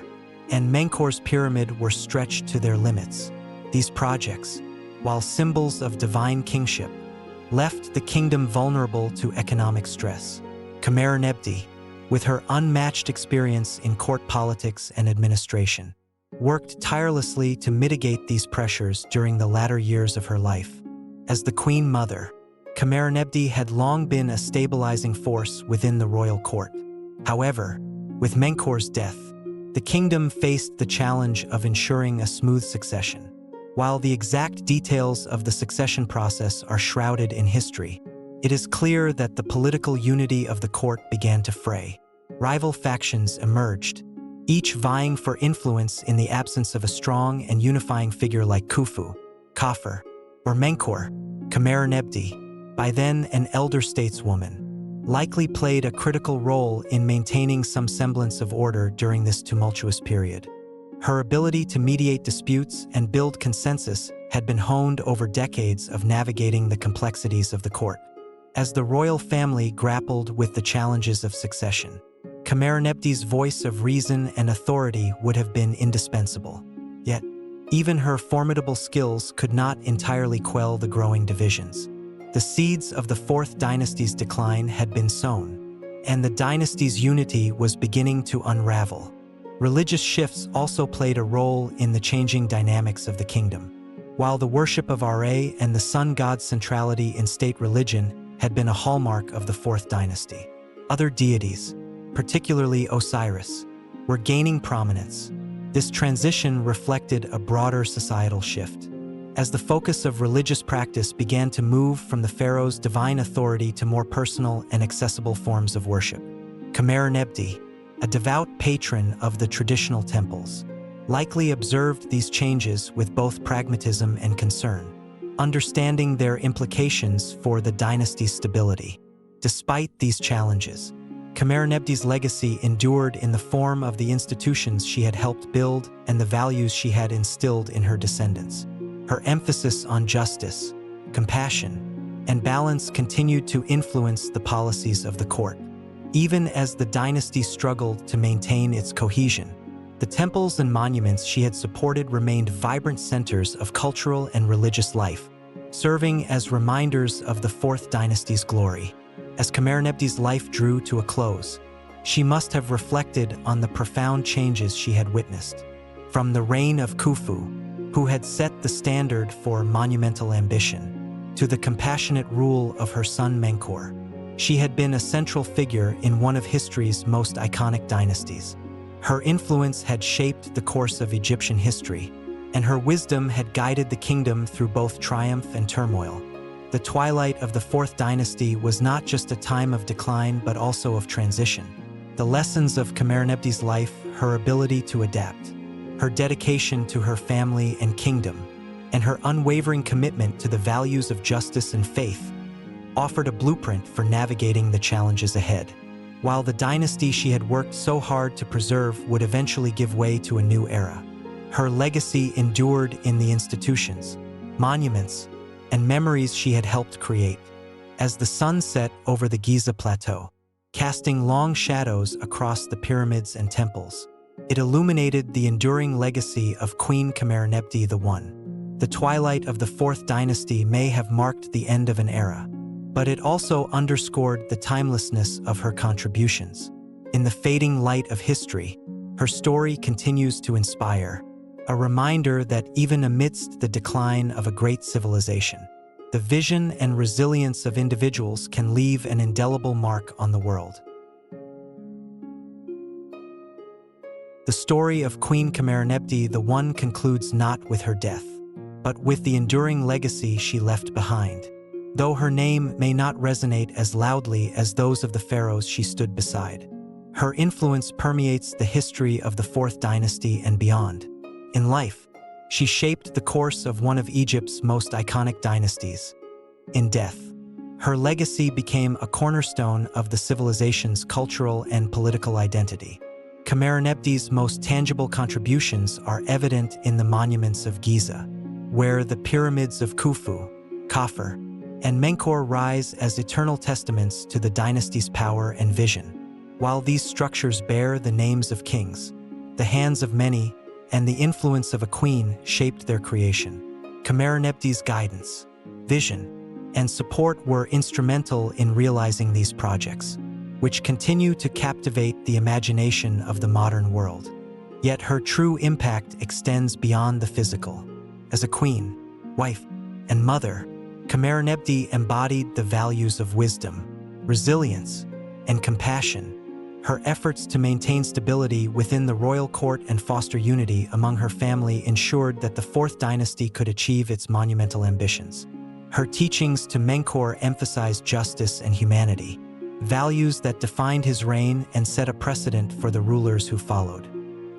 and Menkaure's pyramid were stretched to their limits. These projects, while symbols of divine kingship, left the kingdom vulnerable to economic stress. Khamerernebty, with her unmatched experience in court politics and administration, worked tirelessly to mitigate these pressures during the latter years of her life. As the Queen Mother, Khamerernebty had long been a stabilizing force within the royal court. However, with Menkaure's death, the kingdom faced the challenge of ensuring a smooth succession. While the exact details of the succession process are shrouded in history, it is clear that the political unity of the court began to fray. Rival factions emerged, each vying for influence in the absence of a strong and unifying figure like Khufu, Khafre, or Menkaure. Khamerernebty, by then an elder stateswoman, likely played a critical role in maintaining some semblance of order during this tumultuous period. Her ability to mediate disputes and build consensus had been honed over decades of navigating the complexities of the court. As the royal family grappled with the challenges of succession, Khamerernebty's voice of reason and authority would have been indispensable. Yet, even her formidable skills could not entirely quell the growing divisions. The seeds of the Fourth Dynasty's decline had been sown, and the dynasty's unity was beginning to unravel. Religious shifts also played a role in the changing dynamics of the kingdom. While the worship of Ra and the sun god's centrality in state religion had been a hallmark of the Fourth Dynasty, other deities, particularly Osiris, were gaining prominence. This transition reflected a broader societal shift, as the focus of religious practice began to move from the pharaoh's divine authority to more personal and accessible forms of worship. Khamerernebty, a devout patron of the traditional temples, likely observed these changes with both pragmatism and concern, understanding their implications for the dynasty's stability. Despite these challenges, Khamerernebty's legacy endured in the form of the institutions she had helped build and the values she had instilled in her descendants. Her emphasis on justice, compassion, and balance continued to influence the policies of the court. Even as the dynasty struggled to maintain its cohesion, the temples and monuments she had supported remained vibrant centers of cultural and religious life, serving as reminders of the Fourth Dynasty's glory. As Khamerernebty's life drew to a close, She must have reflected on the profound changes she had witnessed. From the reign of Khufu, who had set the standard for monumental ambition, to the compassionate rule of her son Menkaure, she had been a central figure in one of history's most iconic dynasties. Her influence had shaped the course of Egyptian history, and her wisdom had guided the kingdom through both triumph and turmoil. The twilight of the Fourth Dynasty was not just a time of decline but also of transition. The lessons of Khamerernebty's life, her ability to adapt, her dedication to her family and kingdom, and her unwavering commitment to the values of justice and faith, offered a blueprint for navigating the challenges ahead. While the dynasty she had worked so hard to preserve would eventually give way to a new era, her legacy endured in the institutions, monuments, and memories she had helped create. As the sun set over the Giza Plateau, casting long shadows across the pyramids and temples, it illuminated the enduring legacy of Queen Khamerernebty I. The twilight of the Fourth Dynasty may have marked the end of an era, but it also underscored the timelessness of her contributions. In the fading light of history, her story continues to inspire, a reminder that even amidst the decline of a great civilization, the vision and resilience of individuals can leave an indelible mark on the world. The story of Queen Khamerernebty I concludes not with her death, but with the enduring legacy she left behind. Though her name may not resonate as loudly as those of the pharaohs she stood beside, her influence permeates the history of the Fourth Dynasty and beyond. In life, she shaped the course of one of Egypt's most iconic dynasties. In death, her legacy became a cornerstone of the civilization's cultural and political identity. Khamerernebty's most tangible contributions are evident in the monuments of Giza, where the pyramids of Khufu, Khafre, and Menkaure rise as eternal testaments to the dynasty's power and vision. While these structures bear the names of kings, the hands of many, and the influence of a queen shaped their creation, Khamerernebty's guidance, vision, and support were instrumental in realizing these projects, which continue to captivate the imagination of the modern world. Yet her true impact extends beyond the physical. As a queen, wife, and mother, Khamerernebty embodied the values of wisdom, resilience, and compassion. Her efforts to maintain stability within the royal court and foster unity among her family ensured that the Fourth Dynasty could achieve its monumental ambitions. Her teachings to Menkaure emphasized justice and humanity, values that defined his reign and set a precedent for the rulers who followed.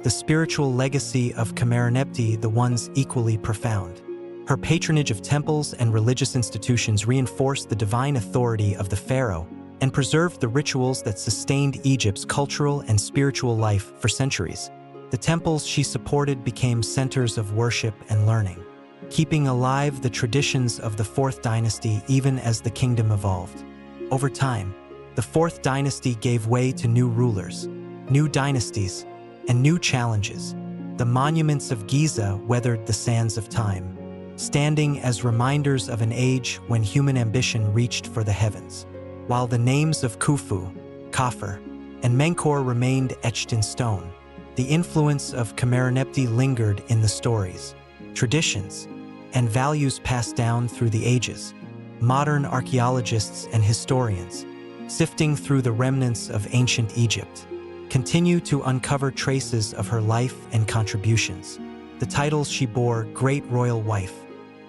The spiritual legacy of Khamerernebty I's equally profound. Her patronage of temples and religious institutions reinforced the divine authority of the pharaoh and preserved the rituals that sustained Egypt's cultural and spiritual life for centuries. The temples she supported became centers of worship and learning, keeping alive the traditions of the Fourth Dynasty even as the kingdom evolved. Over time, the Fourth Dynasty gave way to new rulers, new dynasties, and new challenges. The monuments of Giza weathered the sands of time, standing as reminders of an age when human ambition reached for the heavens. While the names of Khufu, Khafre, and Menkaure remained etched in stone, the influence of Khamerernebty lingered in the stories, traditions, and values passed down through the ages. Modern archaeologists and historians, sifting through the remnants of ancient Egypt, continue to uncover traces of her life and contributions. The titles she bore, Great Royal Wife,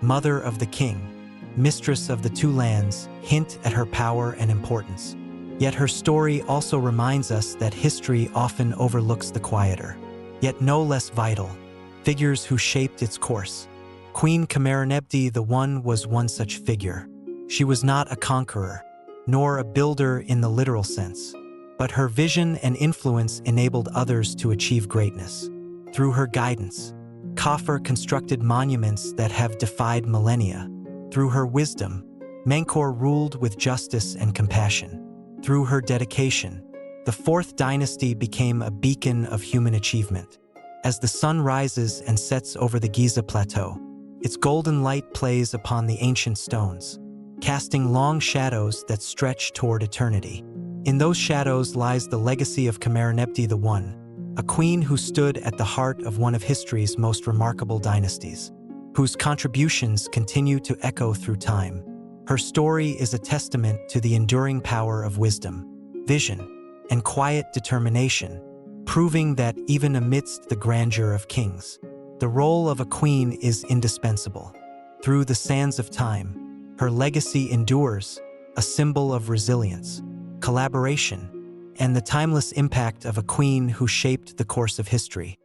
Mother of the King, Mistress of the Two Lands, hint at her power and importance. Yet her story also reminds us that history often overlooks the quieter, yet no less vital, figures who shaped its course. Queen Khamerernebty I was one such figure. She was not a conqueror, nor a builder in the literal sense, but her vision and influence enabled others to achieve greatness. Through her guidance, Khafre constructed monuments that have defied millennia. Through her wisdom, Menkaure ruled with justice and compassion. Through her dedication, the Fourth Dynasty became a beacon of human achievement. As the sun rises and sets over the Giza Plateau, its golden light plays upon the ancient stones, casting long shadows that stretch toward eternity. In those shadows lies the legacy of Khamerernebty I, a queen who stood at the heart of one of history's most remarkable dynasties, whose contributions continue to echo through time. Her story is a testament to the enduring power of wisdom, vision, and quiet determination, proving that even amidst the grandeur of kings, the role of a queen is indispensable. Through the sands of time, her legacy endures, a symbol of resilience, collaboration, and the timeless impact of a queen who shaped the course of history.